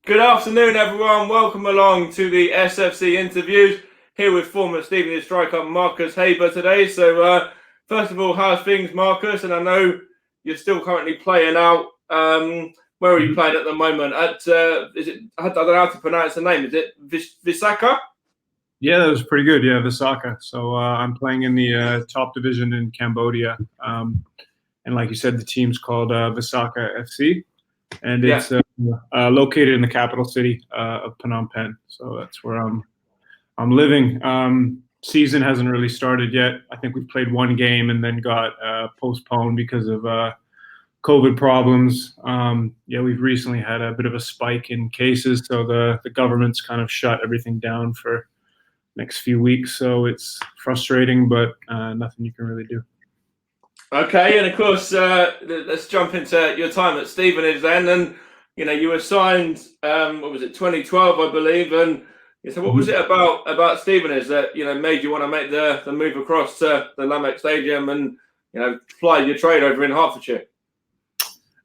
Good afternoon, everyone. Welcome along to the SFC interviews. Here with former Stevenage striker Marcus Haber today. So, first of all, how's things, Marcus? And I know you're still currently playing out. Where are you playing at the moment? Is it? I don't know how to pronounce the name. Is it Visaka? Yeah, that was pretty good. Yeah, Visaka. So I'm playing in the top division in Cambodia, and like you said, the team's called Visaka FC, and it's located in the capital city of Phnom Penh. So that's where I'm living. Season hasn't really started yet. I think we've played one game and then got postponed because of COVID problems. We've recently had a bit of a spike in cases, so the government's kind of shut everything down for next few weeks. So it's frustrating, but nothing you can really do. Okay, and of course, let's jump into your time at Stevenage then. And you were signed. What was it, 2012, I believe? And so, what was it about Stevenage that made you want to make the move across to the Lamek Stadium and fly your trade over in Hertfordshire?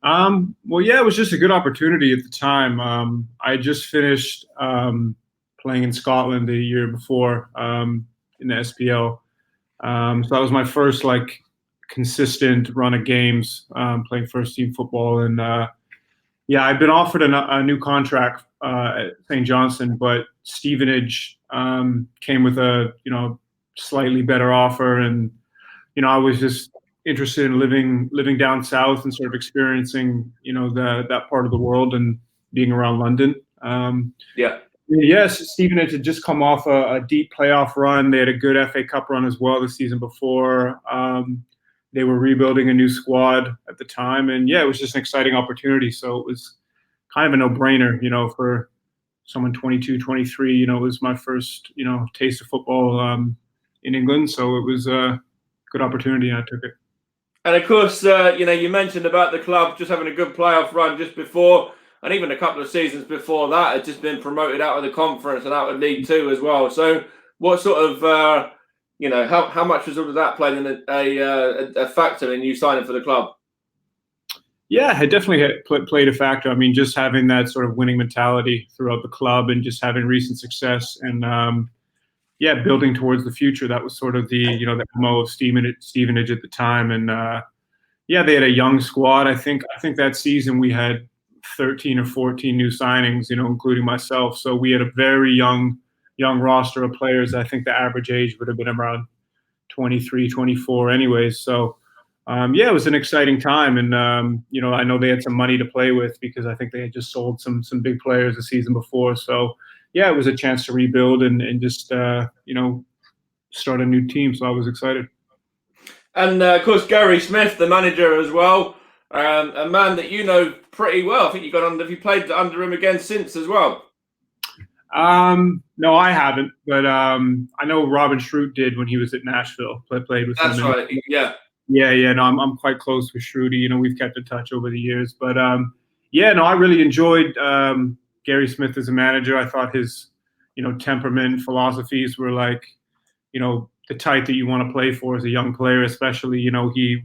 It was just a good opportunity at the time. I just finished playing in Scotland the year before in the SPL. So that was my first consistent run of games playing first team football. And I'd been offered a new contract at St. Johnstone, but Stevenage came with a slightly better offer, and I was just interested in living down south and sort of experiencing that part of the world and being around London. Yes, Stevenage had just come off a deep playoff run. They had a good FA Cup run as well the season before. They were rebuilding a new squad at the time, and it was just an exciting opportunity. So it was kind of a no-brainer, for someone 22, 23. It was my first, taste of football in England. So it was a good opportunity, and I took it. And of course, you mentioned about the club just having a good playoff run just before, and even a couple of seasons before that, had just been promoted out of the conference and out of League Two as well. So, what sort of, how much was all of that playing in a factor in you signing for the club? Yeah, it definitely played a factor. I mean, just having that sort of winning mentality throughout the club and just having recent success and building towards the future. That was sort of the MO of Stevenage at the time. And they had a young squad. I think that season we had 13 or 14 new signings, including myself. So we had a very young roster of players. I think the average age would have been around 23, 24 anyways. So it was an exciting time. And I know they had some money to play with because I think they had just sold some big players the season before. So it was a chance to rebuild and just start a new team. So I was excited. And of course, Gary Smith, the manager as well, a man that you know pretty well. I think you played under him again since as well. No, I haven't, but I know Robin Schrute did when he was at Nashville. Played with him. That's right. Yeah. Yeah. No, I'm quite close with Schrute. We've kept in touch over the years, but I really enjoyed Gary Smith as a manager. I thought his temperament, philosophies were the type that you want to play for as a young player, especially.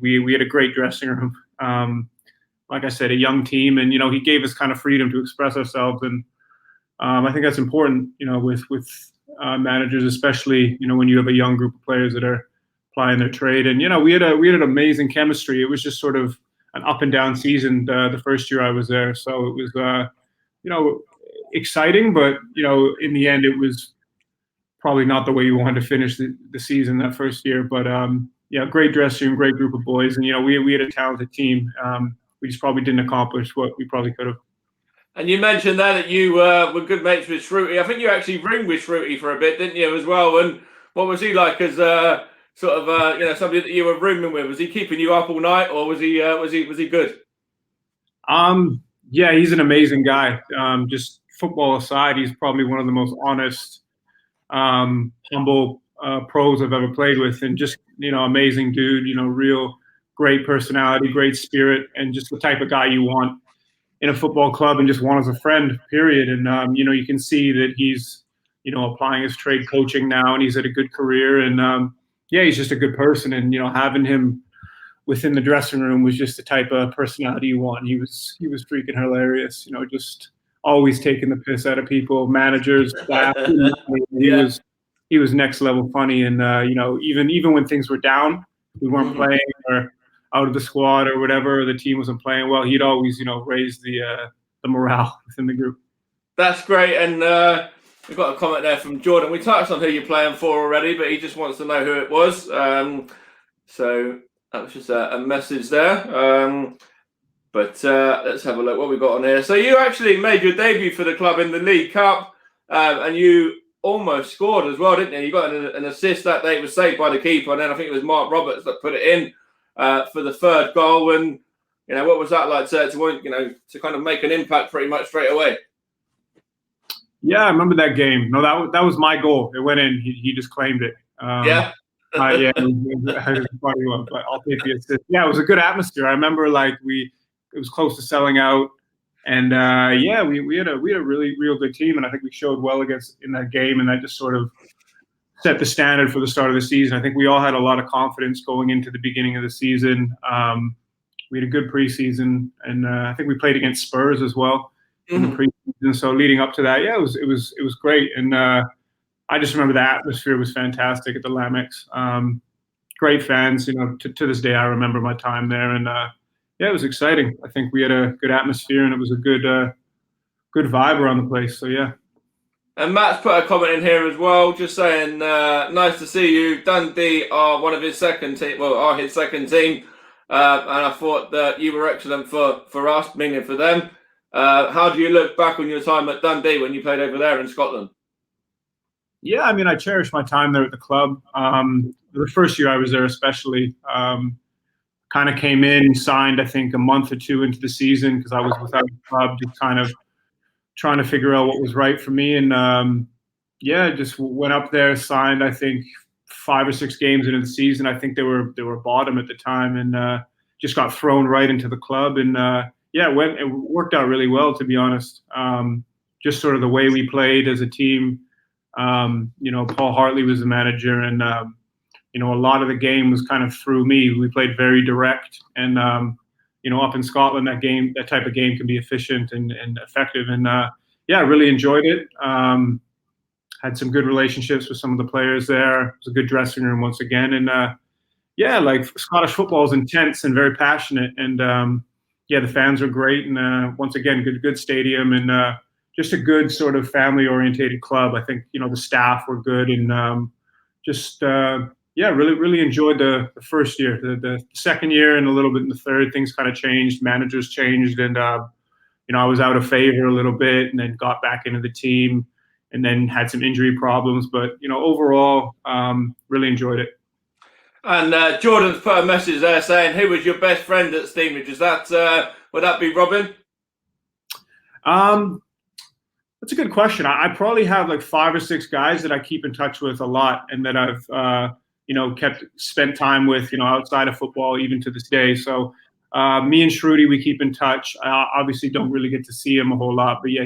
We had a great dressing room. Like I said, a young team, and he gave us kind of freedom to express ourselves, and I think that's important, with managers, especially when you have a young group of players that are applying their trade. And we had an amazing chemistry. It was just sort of an up and down season the first year I was there, so it was exciting, but in the end it was probably not the way you wanted to finish the season that first year. But great dressing room, great group of boys, and we had a talented team. We just probably didn't accomplish what we probably could have. And you mentioned there that you were good mates with Schrute. I think you actually roomed with Schrute for a bit, didn't you, as well? And what was he like as somebody that you were rooming with? Was he keeping you up all night, or was he good? He's an amazing guy. Just football aside, he's probably one of the most honest, humble pros I've ever played with, and just amazing dude. Real great personality, great spirit, and just the type of guy you want in a football club and just want as a friend, period. And you can see that he's applying his trade coaching now, and he's had a good career. And he's just a good person. And having him within the dressing room was just the type of personality you want. He was freaking hilarious. Just always taking the piss out of people, managers, staff. Yeah. He was next level funny, and even when things were down, we weren't playing or out of the squad or whatever, the team wasn't playing well, he'd always raise the morale within the group. That's great. And we've got a comment there from Jordan. We touched on who you're playing for already, but he just wants to know who it was. So that was just a message there. But let's have a look what we got on here. So you actually made your debut for the club in the League Cup, and you almost scored as well, didn't you? You got an assist that day. It was saved by the keeper, and then I think it was Mark Roberts that put it in for the third goal. And what was that like to kind of make an impact pretty much straight away? Yeah, I remember that game. No, that was my goal. It went in. He just claimed it. Yeah. Yeah, it was a funny one, but I'll take the assist. Yeah, it was a good atmosphere. I remember it was close to selling out, and we had a really real good team, and I think we showed well in that game, and that just sort of set the standard for the start of the season. I think we all had a lot of confidence going into the beginning of the season. We had a good preseason, and I think we played against Spurs as well in the preseason. So leading up to that, yeah, it was great, and I just remember the atmosphere was fantastic at the Lamex. Great fans, to this day I remember my time there, and yeah, it was exciting. I think we had a good atmosphere, and it was a good vibe around the place. So yeah. And Matt's put a comment in here as well, just saying, nice to see you. Dundee are one of his second team, are his second team, and I thought that you were excellent for us, meaning for them. How do you look back on your time at Dundee when you played over there in Scotland? Yeah, I mean, I cherish my time there at the club. The first year I was there especially. Kind of came in, signed, I think, a month or two into the season because I was without a club, just kind of trying to figure out what was right for me. And just went up there, signed, I think, 5 or 6 games into the season. I think they were bottom at the time, and just got thrown right into the club. And it worked out really well, to be honest. Just sort of the way we played as a team. Paul Hartley was the manager, and a lot of the game was kind of through me. We played very direct, and up in Scotland, that type of game can be efficient and effective. And I really enjoyed it. Had some good relationships with some of the players there. It was a good dressing room once again, and Scottish football is intense and very passionate, and the fans are great, and once again, good stadium, and just a good sort of family-orientated club. I think the staff were good, and really enjoyed the first year. The second year and a little bit in the third, things kind of changed. Managers changed, and I was out of favor a little bit, and then got back into the team, and then had some injury problems. But overall, really enjoyed it. And Jordan's put a message there saying, "Who was your best friend at Stevenage?" Is that would that be Robin? That's a good question. I probably have like 5 or 6 guys that I keep in touch with a lot, and that I've spent time with, outside of football, even to this day. So me and Shruti, we keep in touch. I obviously don't really get to see him a whole lot, but yeah,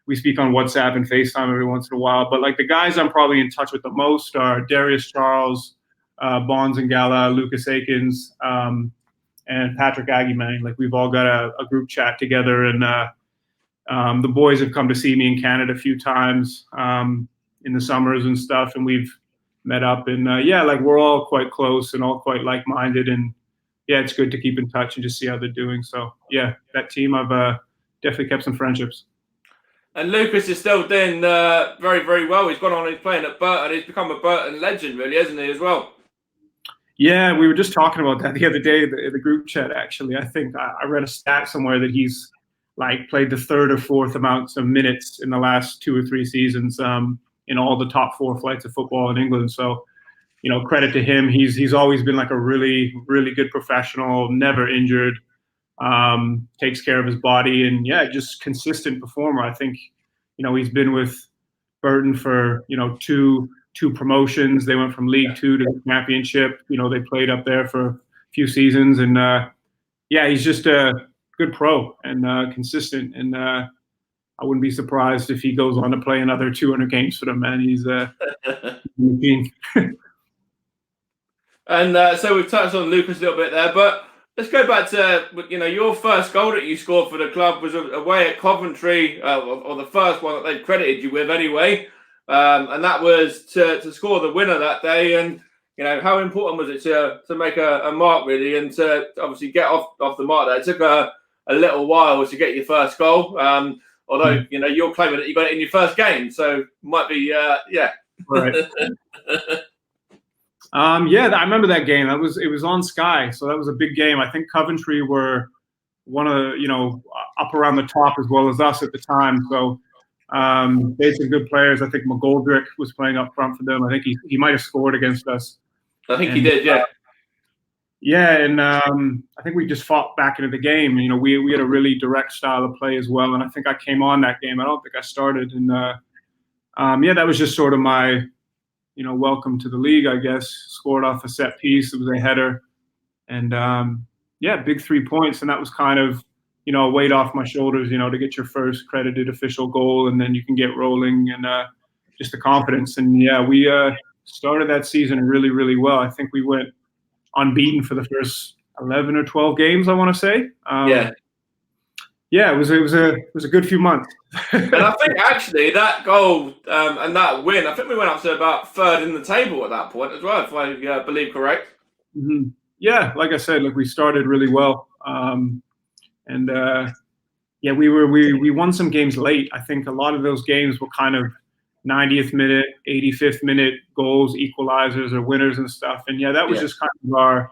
we speak on WhatsApp and FaceTime every once in a while. But like the guys I'm probably in touch with the most are Darius Charles, Bonds and Gala, Lucas Akins, and Patrick Aguiman. Like we've all got a group chat together, and the boys have come to see me in Canada a few times in the summers and stuff, and we've met up, and we're all quite close and all quite like-minded, and it's good to keep in touch and just see how they're doing. So that team, I've definitely kept some friendships. And Lucas is still doing very, very well. He's gone on, he's playing at Burton. He's become a Burton legend, really, hasn't he, as well? Yeah, we were just talking about that the other day in the group chat, actually. I think I read a stat somewhere that he's played the 3rd or 4th amounts of minutes in the last 2 or 3 seasons in all the top 4 flights of football in England. So, credit to him. He's always been like a really, really good professional, never injured, takes care of his body, and just consistent performer. I think, he's been with Burton for, 2 promotions. They went from League 2 to the Championship. They played up there for a few seasons, and he's just a good pro and consistent, and I wouldn't be surprised if he goes on to play another 200 games for them, man. He's a machine. And so we've touched on Lucas a little bit there, but let's go back to your first goal that you scored for the club was away at Coventry, or the first one that they credited you with anyway, and that was to score the winner that day. And how important was it to make a mark really, and to obviously get off the mark there? It took a little while to get your first goal. Although you're claiming that you got it in your first game, so might be yeah. Right. Yeah, I remember that game. It was on Sky, so that was a big game. I think Coventry were one of the, up around the top as well as us at the time. So they had some good players. I think McGoldrick was playing up front for them. I think he might have scored against us. I think he did, yeah. Yeah, and I think we just fought back into the game. We had a really direct style of play as well, and I think I came on that game. I don't think I started, and yeah, that was just sort of my, welcome to the league, I guess. Scored off a set piece. It was a header, and yeah, big 3 points, and that was kind of a weight off my shoulders, to get your first credited official goal, and then you can get rolling, and just the confidence. And yeah, we started that season really, really well. I think we went unbeaten for the first 11 or 12 games, I want to say. Yeah, it was a good few months. And I think actually that goal and that win, I think we went up to about third in the table at that point as well, if I believe correct. Mm-hmm. Yeah, like I said, we started really well, and yeah, we won some games late. I think a lot of those games were kind of 90th minute, 85th minute goals, equalizers or winners and stuff. And yeah, that was just kind of our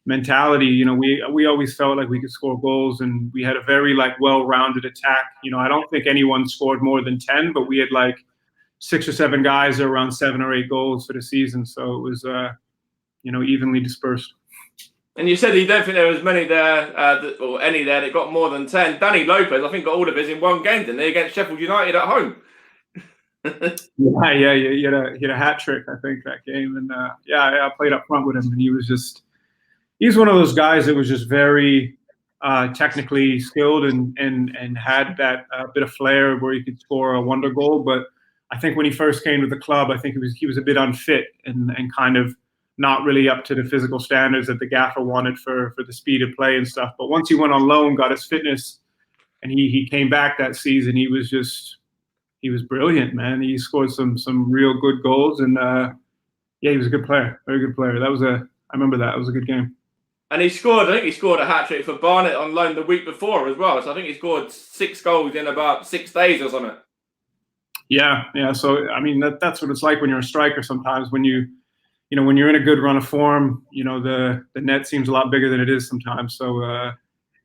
mentality. We always felt like we could score goals, and we had a very well-rounded attack. I don't think anyone scored more than 10, but we had 6 or 7 guys that were around 7 or 8 goals for the season. So it was evenly dispersed. And you said you don't think there was many there, or any there that got more than 10. Danny Lopez, I think, got all of his in one game, didn't he, against Sheffield United at home? Yeah, he had a hat trick, I think, that game. And yeah, I played up front with him, and he's one of those guys that was just very technically skilled and had that bit of flair where he could score a wonder goal. But I think when he first came to the club, I think he was a bit unfit and kind of not really up to the physical standards that the gaffer wanted for the speed of play and stuff. But once he went on loan, got his fitness, and he came back that season, he was brilliant, man. He scored some real good goals, and yeah, he was a good player, very good player. I remember that. It was a good game. And I think he scored a hat-trick for Barnet on loan the week before as well. So I think he scored 6 goals in about 6 days or something. Yeah. So, I mean, that's what it's like when you're a striker sometimes. When when you're in a good run of form, the net seems a lot bigger than it is sometimes. So,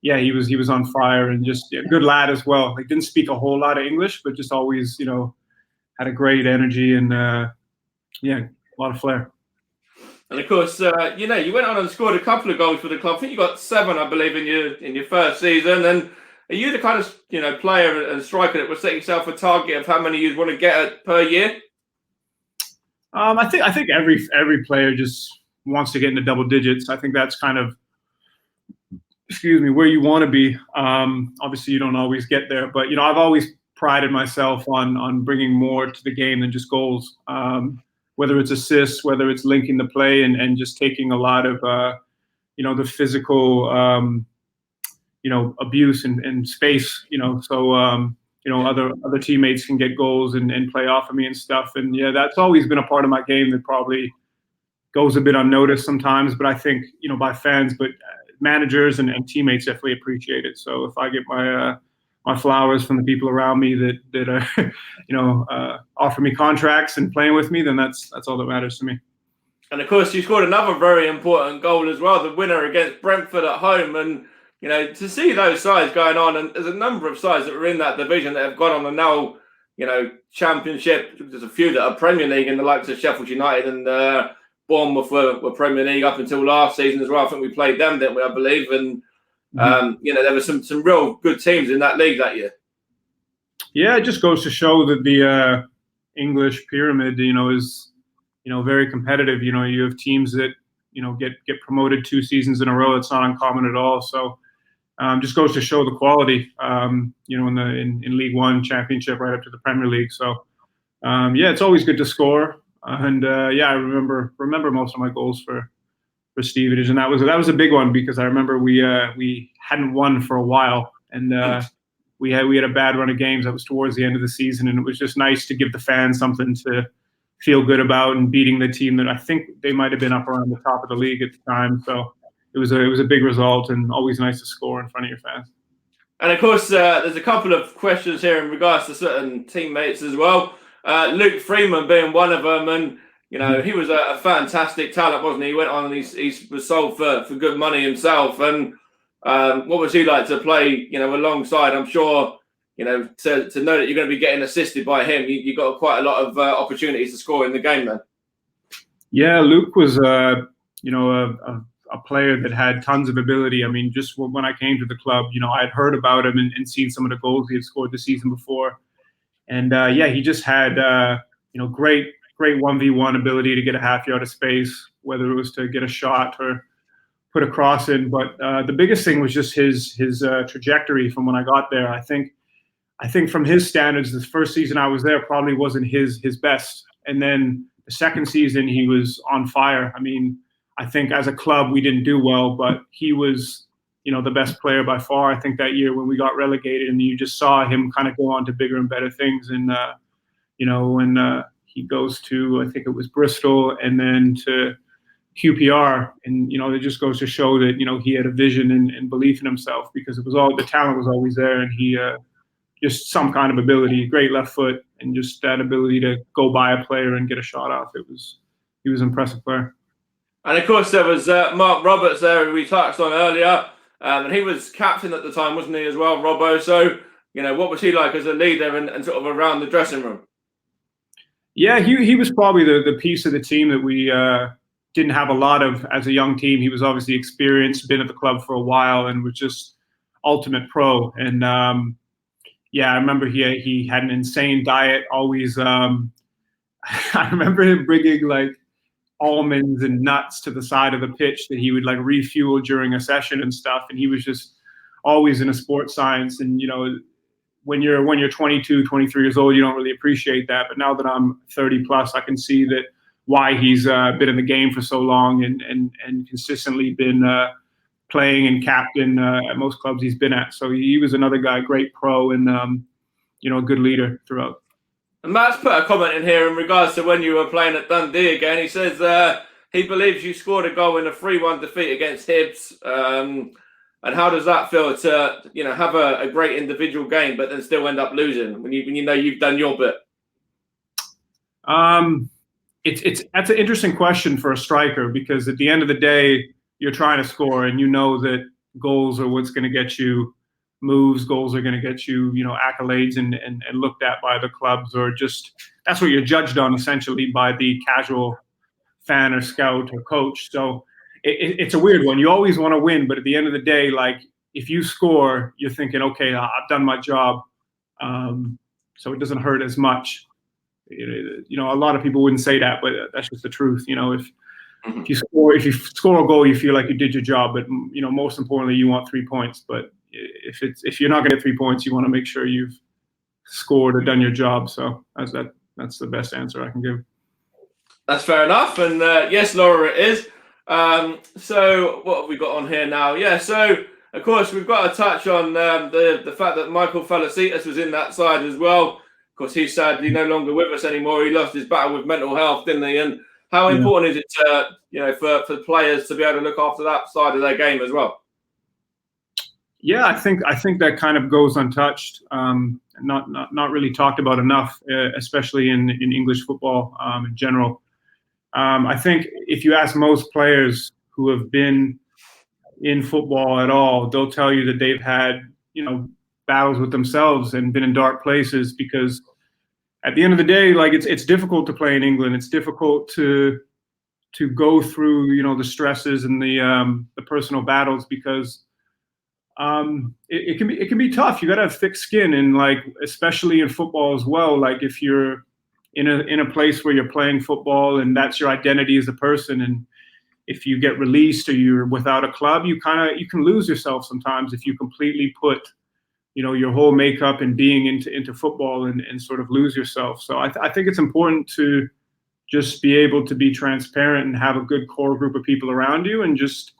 yeah, he was on fire, and just a good lad as well. He didn't speak a whole lot of English, but just always, had a great energy and, yeah, a lot of flair. And of course, you went on and scored a couple of goals for the club. I think you got 7, I believe, in your first season. And are you the kind of player and striker that would set yourself a target of how many you'd want to get per year? I think every player just wants to get into double digits. I think that's kind of, where you want to be. Obviously, you don't always get there, but I've always prided myself on bringing more to the game than just goals. Whether it's assists, whether it's linking the play, and just taking a lot of, the physical, abuse and space, so, other teammates can get goals and play off of me and stuff. And yeah, that's always been a part of my game that probably goes a bit unnoticed sometimes, but I think, by fans, but managers and teammates definitely appreciate it. So if I get my flowers from the people around me that are, offer me contracts and playing with me, then that's all that matters to me. And of course, you scored another very important goal as well, the winner against Brentford at home. And to see those sides going on, and there's a number of sides that were in that division that have gone on the now, Championship. There's a few that are Premier League in the likes of Sheffield United and Bournemouth were Premier League up until last season as well. I think we played them, didn't we? I believe, and there were some real good teams in that league that year. Yeah, it just goes to show that the English pyramid, is very competitive. You have teams that get promoted 2 seasons in a row. It's not uncommon at all. So just goes to show the quality. In League One, Championship, right up to the Premier League. So yeah, it's always good to score. And yeah, I remember most of my goals for Stevenage, and that was a big one because I remember we hadn't won for a while, and we had a bad run of games. That was towards the end of the season, and it was just nice to give the fans something to feel good about, and beating the team that I think they might have been up around the top of the league at the time. So it was a big result, and always nice to score in front of your fans. And of course, there's a couple of questions here in regards to certain teammates as well. Luke Freeman being one of them, and he was a fantastic talent, wasn't he? He went on and he was sold for good money himself. And what was he like to play, alongside? I'm sure, to know that you're going to be getting assisted by him, you got quite a lot of opportunities to score in the game, then. Yeah, Luke was, a player that had tons of ability. I mean, just when I came to the club, I had heard about him and seen some of the goals he had scored the season before. And he just had, great 1v1 ability to get a half yard of space, whether it was to get a shot or put a cross in. But the biggest thing was just his trajectory from when I got there. I think from his standards, the first season I was there probably wasn't his best. And then the second season, he was on fire. I mean, I think as a club, we didn't do well, but he was, the best player by far. I think that year when we got relegated, and you just saw him kind of go on to bigger and better things. And, when he goes to, I think it was Bristol, and then to QPR. And, it just goes to show that, he had a vision and belief in himself, because the talent was always there. And he just some kind of ability, great left foot, and just that ability to go by a player and get a shot off. He was an impressive player. And of course, there was Mark Roberts there, who we touched on earlier, and he was captain at the time, wasn't he, as well, Robbo? So, what was he like as a leader and sort of around the dressing room? Yeah, he was probably the piece of the team that we didn't have a lot of as a young team. He was obviously experienced, been at the club for a while, and was just ultimate pro. And I remember he had an insane diet. Always, I remember him bringing like almonds and nuts to the side of the pitch that he would like refuel during a session and stuff. And he was just always in a sports science. And when you're 22, 23 years old, you don't really appreciate that. But now that I'm 30 plus, I can see that why he's been in the game for so long and consistently been playing and captain at most clubs he's been at. So he was another guy, great pro, and a good leader throughout. And Matt's put a comment in here in regards to when you were playing at Dundee again. He says he believes you scored a goal in a 3-1 defeat against Hibs. And how does that feel to have a great individual game but then still end up losing when you know you've done your bit? That's an interesting question for a striker, because at the end of the day, you're trying to score, and that goals are what's going to get you moves. Goals are going to get you, accolades and looked at by the clubs, or just that's what you're judged on essentially by the casual fan or scout or coach. So it's a weird one. You always want to win, but at the end of the day, like if you score, you're thinking, okay, I've done my job, so it doesn't hurt as much. A lot of people wouldn't say that, but that's just the truth. If you score a goal, you feel like you did your job. But most importantly, you want 3 points. But if you're not going to get 3 points, you want to make sure you've scored or done your job. So that's the best answer I can give. That's fair enough. And yes, Laura, it is. So what have we got on here now? Yeah. So of course we've got to touch on the fact that Michael Felicitas was in that side as well. Of course, he's sadly no longer with us anymore. He lost his battle with mental health, didn't he? And how important is it for players to be able to look after that side of their game as well? Yeah, I think that kind of goes untouched, not really talked about enough, especially in English football in general. I think if you ask most players who have been in football at all, they'll tell you that they've had battles with themselves and been in dark places, because at the end of the day, like it's difficult to play in England. It's difficult to go through the stresses and the personal battles, because it can be tough. You got to have thick skin, and like especially in football as well. Like if you're in a place where you're playing football and that's your identity as a person, and if you get released or you're without a club, you can lose yourself sometimes if you completely put your whole makeup and being into football and sort of lose yourself. So I think it's important to just be able to be transparent and have a good core group of people around you, and just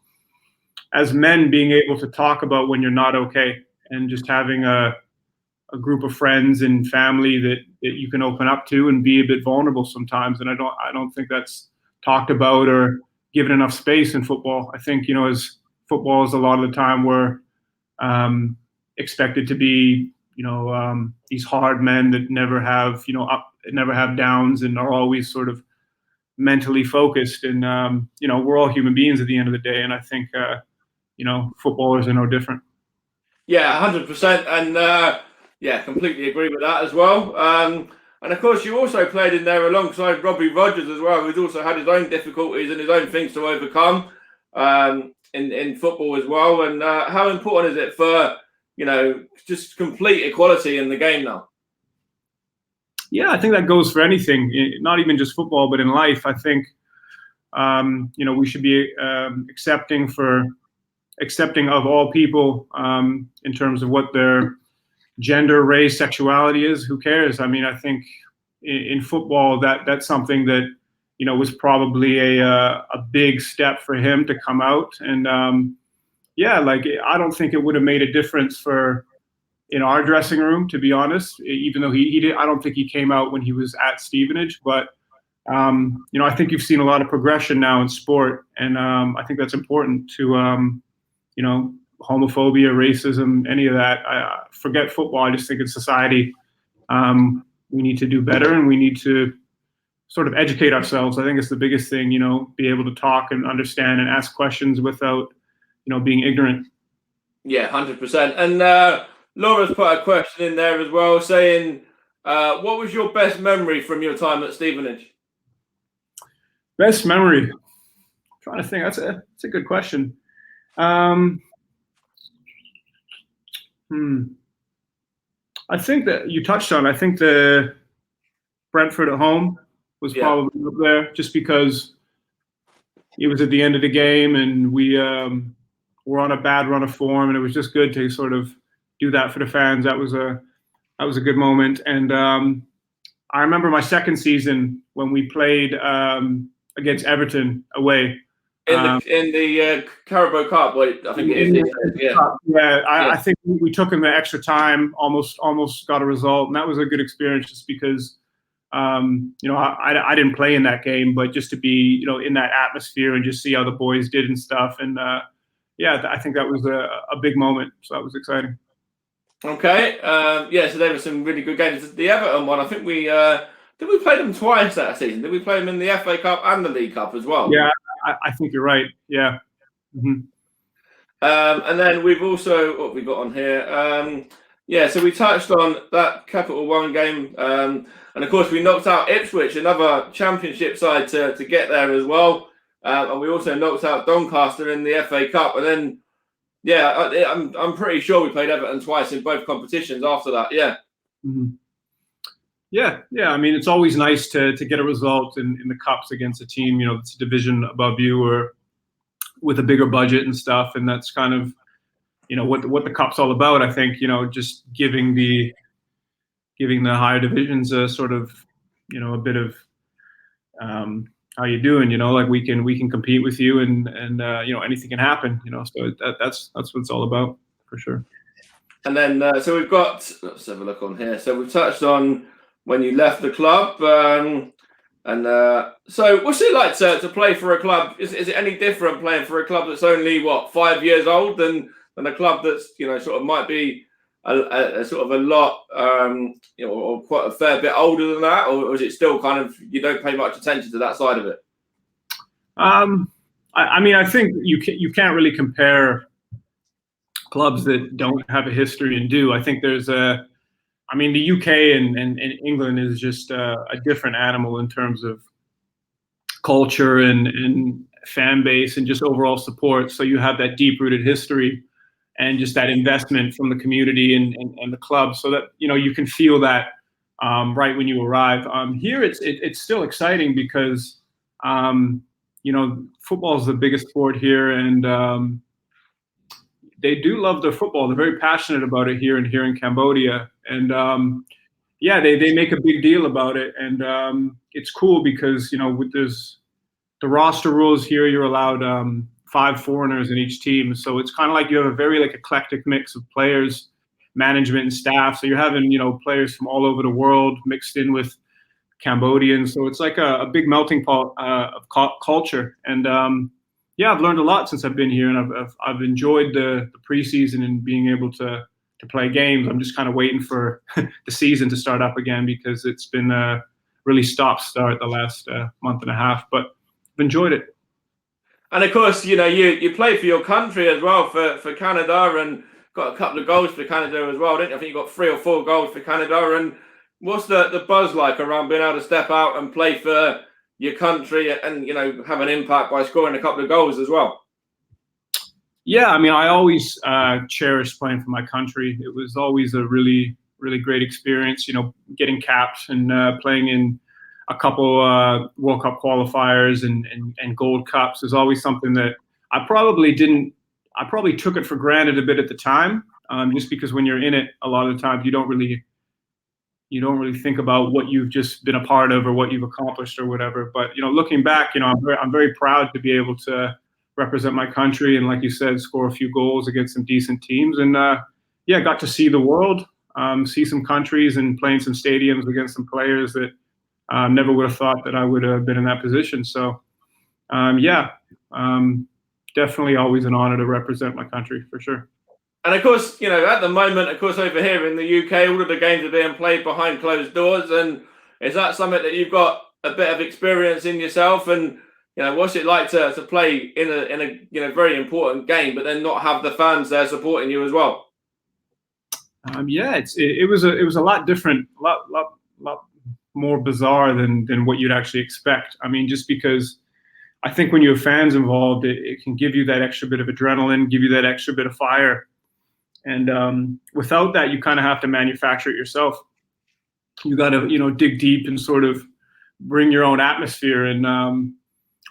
as men being able to talk about when you're not okay, and just having a group of friends and family that you can open up to and be a bit vulnerable sometimes. And I don't think that's talked about or given enough space in football. I think, as football is a lot of the time we're expected to be, these hard men that never have, never have downs and are always sort of mentally focused. And, we're all human beings at the end of the day. And I think, footballers are no different. Yeah, 100%. And yeah, completely agree with that as well. And of course, you also played in there alongside Robbie Rogers as well, who's also had his own difficulties and his own things to overcome in football as well. And how important is it for, just complete equality in the game now? Yeah, I think that goes for anything, not even just football, but in life. I think, we should be accepting of all people in terms of what their gender, race, sexuality is. Who cares? I mean, I think in football that's something that was probably a big step for him to come out. And I don't think it would have made a difference in our dressing room, to be honest. Even though he did, I don't think he came out when he was at Stevenage. But I think you've seen a lot of progression now in sport, and I think that's important to homophobia, racism, any of that. I forget football. I just think in society, we need to do better, and we need to sort of educate ourselves. I think it's the biggest thing, be able to talk and understand and ask questions without, being ignorant. Yeah, 100%. And Laura's put a question in there as well, saying, what was your best memory from your time at Stevenage? Best memory? I'm trying to think. That's a good question. I think that you touched on. I think the Brentford at home was probably up there, just because it was at the end of the game and we were on a bad run of form, and it was just good to sort of do that for the fans. That was a good moment. And I remember my second season when we played against Everton away. In the Carabao Cup, I think it is. Yeah. I think we took in the extra time, almost got a result, and that was a good experience, just because I didn't play in that game, but just to be in that atmosphere and just see how the boys did and stuff. And I think that was a big moment, so that was exciting. Okay, so there were some really good games. The Everton one, I think we did we play them twice that season? Did we play them in the FA Cup and the League Cup as well? Yeah, I think you're right. Yeah. Mm-hmm. And then we've also, what have we got on here? So we touched on that Capital One game, and of course we knocked out Ipswich, another Championship side to get there as well. And we also knocked out Doncaster in the FA Cup, and then I'm pretty sure we played Everton twice in both competitions after that. Yeah. Mm-hmm. Yeah. I mean, it's always nice to get a result in the cups against a team, that's a division above you or with a bigger budget and stuff. And that's kind of, what the cup's all about. I think, just giving the higher divisions a sort of, a bit of how you doing, like we can compete with you and anything can happen, so that's what it's all about for sure. And then, so we've got, let's have a look on here. So we've touched on when you left the club. So what's it like to play for a club? Is it any different playing for a club that's only, 5 years old than a club that's, sort of might be a sort of a lot, or quite a fair bit older than that? Or is it still kind of, you don't pay much attention to that side of it? I mean, I think you can't really compare clubs that don't have a history and do. I think there's the UK and England is just a different animal in terms of culture and fan base and just overall support. So you have that deep-rooted history and just that investment from the community and the club, so that you can feel that right when you arrive. Here, it's still exciting because football is the biggest sport here, and they do love their football. They're very passionate about it here in Cambodia. And yeah, they make a big deal about it, and it's cool because with the roster rules here, you're allowed 5 foreigners in each team, so it's kind of like you have a very like eclectic mix of players, management, and staff. So you're having players from all over the world mixed in with Cambodians, so it's like a big melting pot of culture. And yeah, I've learned a lot since I've been here, and I've enjoyed the preseason and being able to play games. I'm just kind of waiting for the season to start up again because it's been a really stop-start the last month and a half, but I've enjoyed it. And of course, you play for your country as well for Canada, and got a couple of goals for Canada as well, didn't you? I think you got 3 or 4 goals for Canada. And what's the buzz like around being able to step out and play for your country and have an impact by scoring a couple of goals as well? Yeah, I mean, I always cherished playing for my country. It was always a really, really great experience, getting capped and playing in a couple World Cup qualifiers and Gold Cups is always something that I probably took it for granted a bit at the time, just because when you're in it, a lot of the times you don't really think about what you've just been a part of or what you've accomplished or whatever. But looking back, I'm very proud to be able to represent my country and, like you said, score a few goals against some decent teams. And yeah, got to see the world, see some countries, and play in some stadiums against some players that never would have thought that I would have been in that position. So yeah, definitely always an honor to represent my country for sure. And of course, at the moment, of course, over here in the UK, all of the games are being played behind closed doors. And is that something that you've got a bit of experience in yourself? And what's it like to play in a very important game, but then not have the fans there supporting you as well? Yeah, it was a lot different, a lot more bizarre than what you'd actually expect. I mean, just because I think when you have fans involved, it can give you that extra bit of adrenaline, give you that extra bit of fire. And without that, you kind of have to manufacture it yourself. You got to, dig deep and sort of bring your own atmosphere. And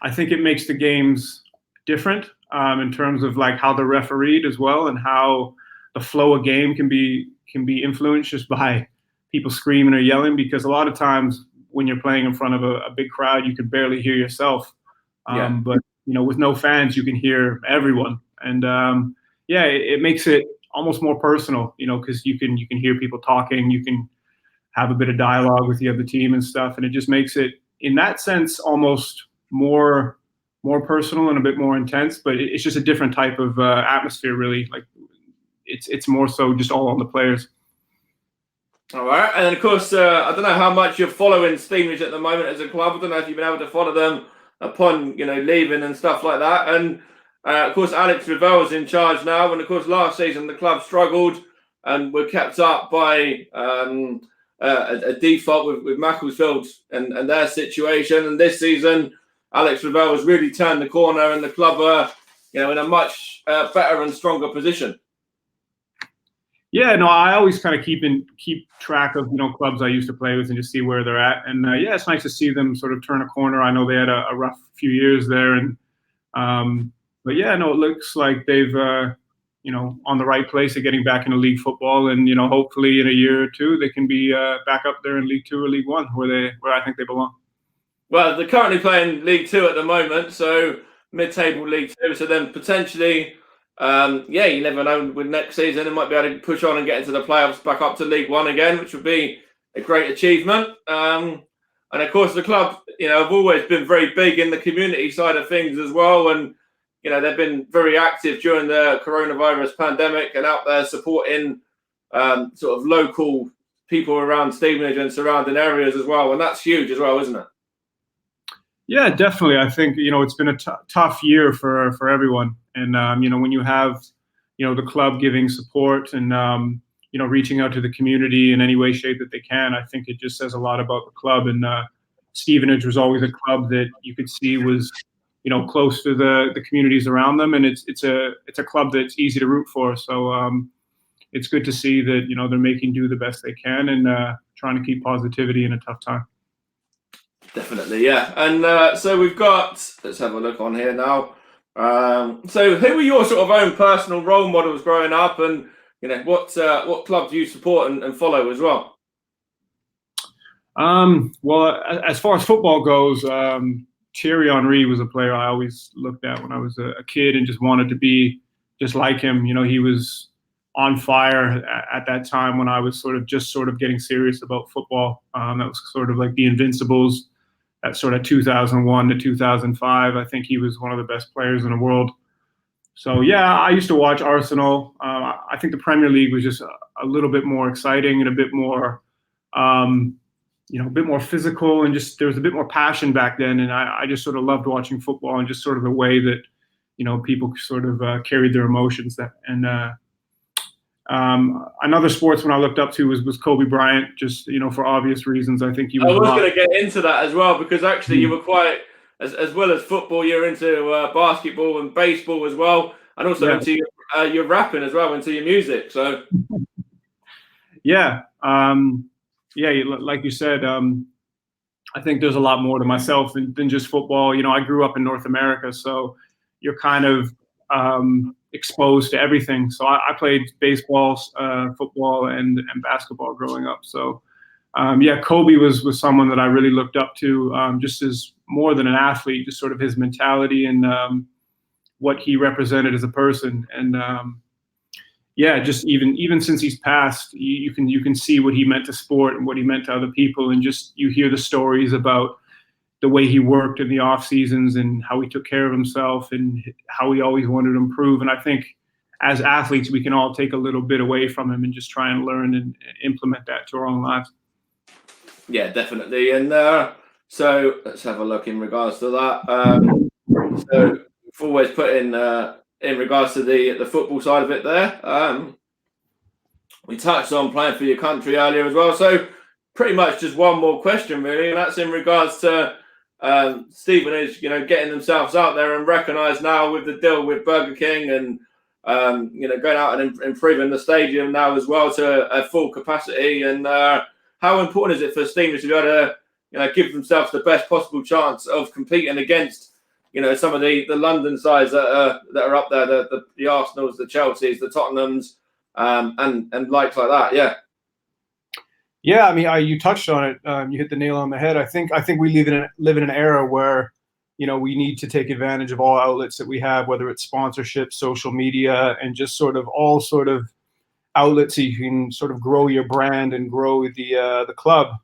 I think it makes the games different in terms of like how they're refereed as well, and how the flow of game can be influenced just by people screaming or yelling. Because a lot of times when you're playing in front of a big crowd, you can barely hear yourself. But with no fans, you can hear everyone. And yeah, it makes it almost more personal, because you can hear people talking, you can have a bit of dialogue with the other team and stuff, and it just makes it, in that sense, almost more personal and a bit more intense. But it's just a different type of atmosphere, really. Like it's more so just all on the players. All right, and then of course, I don't know how much you're following Stevenage at the moment as a club. I don't know if you've been able to follow them upon leaving and stuff like that. And of course, Alex Revell's in charge now. And of course, last season the club struggled and were kept up by a default with Macclesfield and their situation. And this season, Alex Revell has really turned the corner, and the club are in a much better and stronger position. Yeah, no, I always kind of keep track of clubs I used to play with and just see where they're at. And yeah, it's nice to see them sort of turn a corner. I know they had a rough few years there, and but yeah, no, it looks like they've on the right place of getting back into league football, and hopefully in a year or two they can be back up there in League 2 or League 1 where I think they belong. Well, they're currently playing League 2 at the moment, so mid-table League 2. So then potentially, yeah, you never know. With next season, they might be able to push on and get into the playoffs, back up to League 1 again, which would be a great achievement. And of course, the club, have always been very big in the community side of things as well. And they've been very active during the coronavirus pandemic and out there supporting sort of local people around Stevenage and surrounding areas as well. And that's huge as well, isn't it? Yeah, definitely. I think, it's been a tough year for everyone. And, when you have, the club giving support and, reaching out to the community in any way, shape that they can, I think it just says a lot about the club. And Stevenage was always a club that you could see was, close to the communities around them. And it's a club that's easy to root for. So it's good to see that, they're making do the best they can and trying to keep positivity in a tough time. Definitely, yeah. And so we've got, let's have a look on here now. So who were your sort of own personal role models growing up, and what club do you support and follow as well? Well, as far as football goes, Thierry Henry was a player I always looked at when I was a kid and just wanted to be just like him. You know, he was on fire at that time when I was sort of getting serious about football. That was sort of like the Invincibles, that sort of 2001 to 2005. I think he was one of the best players in the world. So yeah, I used to watch Arsenal. I think the Premier League was just a little bit more exciting and a bit more, a bit more physical, and just there was a bit more passion back then. And I just sort of loved watching football and just sort of the way that people sort of carried their emotions. Another sportsman I looked up to was Kobe Bryant, just for obvious reasons. I think he was. I was going to get into that as well, because actually you were quite, as well as football, you're into basketball and baseball as well, and also into your rapping as well, into your music. So like you said, I think there's a lot more to myself than just football. I grew up in North America, so you're kind of exposed to everything. So I played baseball, football, and basketball growing up. So Kobe was someone that I really looked up to, just as more than an athlete, just sort of his mentality and what he represented as a person. And just even since he's passed, you can see what he meant to sport and what he meant to other people, and just you hear the stories about the way he worked in the off seasons and how he took care of himself and how he always wanted to improve. And I think as athletes, we can all take a little bit away from him and just try and learn and implement that to our own lives. Yeah, definitely. And so let's have a look in regards to that. So we've always put in regards to the football side of it there. We touched on playing for your country earlier as well. So pretty much just one more question, really, and that's in regards to Stevenage, getting themselves out there and recognised now with the deal with Burger King and, going out and improving the stadium now as well to a full capacity. And how important is it for Stevenage to be able to, give themselves the best possible chance of competing against, some of the London sides that are up there, the Arsenals, the Chelseas, the Tottenhams, and likes like that. Yeah. Yeah, I mean, you touched on it. You hit the nail on the head. I think we live in an era where, we need to take advantage of all outlets that we have, whether it's sponsorship, social media, and just sort of all sort of outlets so you can sort of grow your brand and grow the club.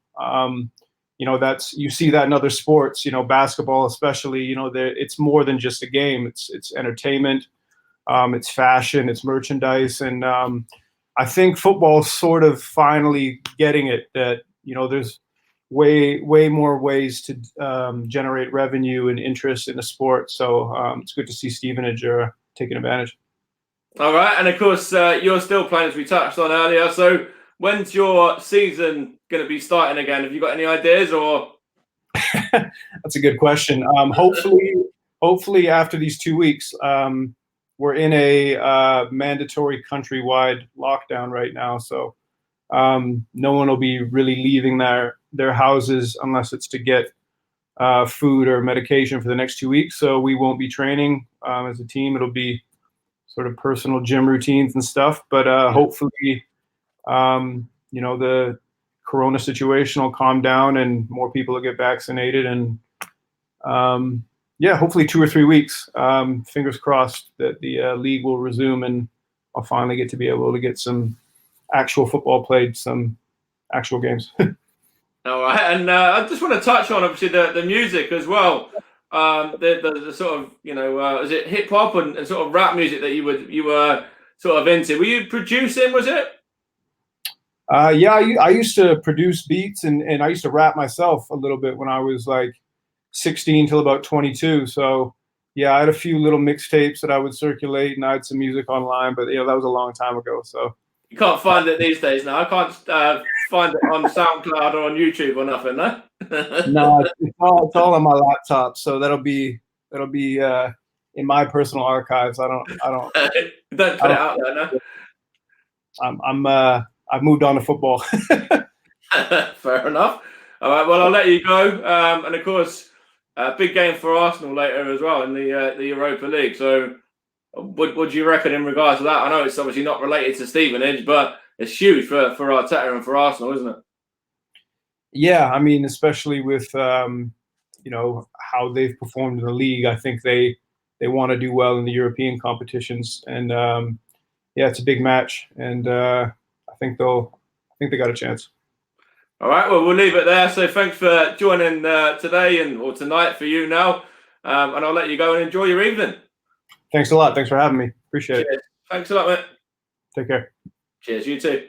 You see that in other sports, basketball especially. It's more than just a game. It's entertainment, it's fashion, it's merchandise, and I think football's sort of finally getting it that, there's way more ways to generate revenue and interest in the sport. So it's good to see Stevenage taking advantage. All right. And of course, you're still playing, as we touched on earlier. So when's your season going to be starting again? Have you got any ideas or? That's a good question. Hopefully after these 2 weeks, we're in a mandatory countrywide lockdown right now, so no one will be really leaving their houses unless it's to get food or medication for the next 2 weeks. So we won't be training as a team. It'll be sort of personal gym routines and stuff. But hopefully, the corona situation will calm down and more people will get vaccinated. And hopefully 2 or 3 weeks. Fingers crossed that the league will resume and I'll finally get to be able to get some actual football played, some actual games. All right, and I just want to touch on obviously the music as well. The sort of is it hip hop and sort of rap music that you were sort of into? Were you producing? Was it? I used to produce beats and I used to rap myself a little bit when I was like 16 till about 22. So yeah, I had a few little mixtapes that I would circulate and I had some music online, but that was a long time ago. So you can't find it these days now. I can't find it on SoundCloud or on YouTube or nothing, no? No, it's all on my laptop. So that'll be in my personal archives. I don't don't put it out there, no. I've moved on to football. Fair enough. All right, well, I'll let you go. And of course, big game for Arsenal later as well in the Europa League. So what do you reckon in regards to that? I know it's obviously not related to Stevenage, but it's huge for Arteta and for Arsenal, isn't it? Yeah, I mean, especially with how they've performed in the league, I think they want to do well in the European competitions, and yeah, it's a big match, and I think they got a chance. All right, well, we'll leave it there. So thanks for joining today or tonight for you now, and I'll let you go and enjoy your evening. Thanks a lot. Thanks for having me. Appreciate Cheers. it. Thanks a lot, mate. Take care. Cheers. You too.